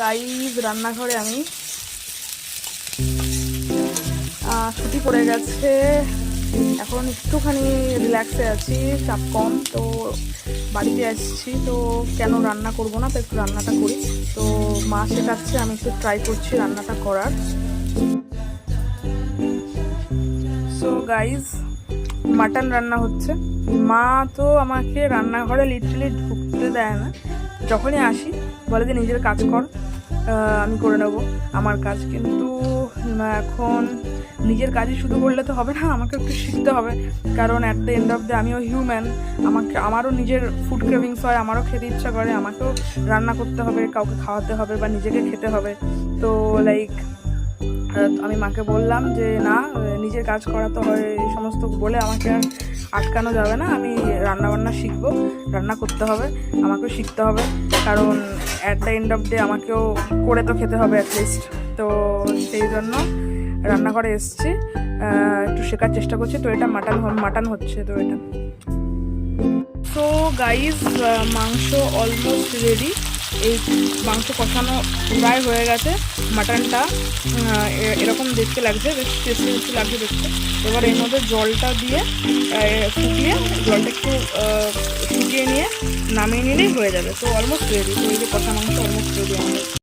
Guys রান্নাঘরে আমি ছুটি পড়ে গেছে, এখন একটুখানি রিল্যাক্সে আছি, চাপ কম। তো বাড়িতে আসছি, তো কেন রান্না করব না, তো একটু রান্নাটা করি। তো মা শেখাচ্ছে, আমি একটু ট্রাই করছি রান্নাটা করার। সো গাইজ মাটন রান্না হচ্ছে। মা তো আমাকে রান্নাঘরে লিটারালি ঢুকতে দেয় না, যখনই আসি বলে যে নিজের কাজ কর, আমি করে নেবো আমার কাজ। কিন্তু এখন নিজের কাজই শুধু করলে তো হবে না, আমাকে একটু শিখতে হবে। কারণ at the end of the আমিও হিউম্যান, আমারও নিজের ফুড ক্রেভিংস হয়, আমারও খেতে ইচ্ছা করে, আমাকেও রান্না করতে হবে, কাউকে খাওয়াতে হবে বা নিজেকে খেতে হবে। তো লাইক আমি মাকে বললাম যে না, নিজের কাজ করা তো হয়, এই সমস্ত বলে আমাকে আর আটকানো যাবে না, আমি রান্নাবান্না শিখবো, রান্না করতে হবে, আমাকেও শিখতে হবে। কারণ at the end off day আমাকেও করে তো খেতে হবে অ্যাটলিস্ট। তো সেই জন্য রান্নাঘরে এসেছি, একটু শেখার চেষ্টা করছি। তো এটা মাটন হচ্ছে, তো এটা। সো গাইজ মাংস অলমোস্ট রেডি, এই মাংস কষানো প্রায় হয়ে গেছে। মাটনটা এরকম দেখতে লাগছে, বেশ টেস্টি টেস্টি লাগছে দেখতে। এবার এর মধ্যে জলটা দিয়ে ফুটিয়ে, জলটা একটু ফুটিয়ে নিয়ে নামিয়ে নিলেই হয়ে যাবে। তো অলমোস্ট রেডি। তো এই যে কষা মাংস অলমোস্ট রেডি আমাদের।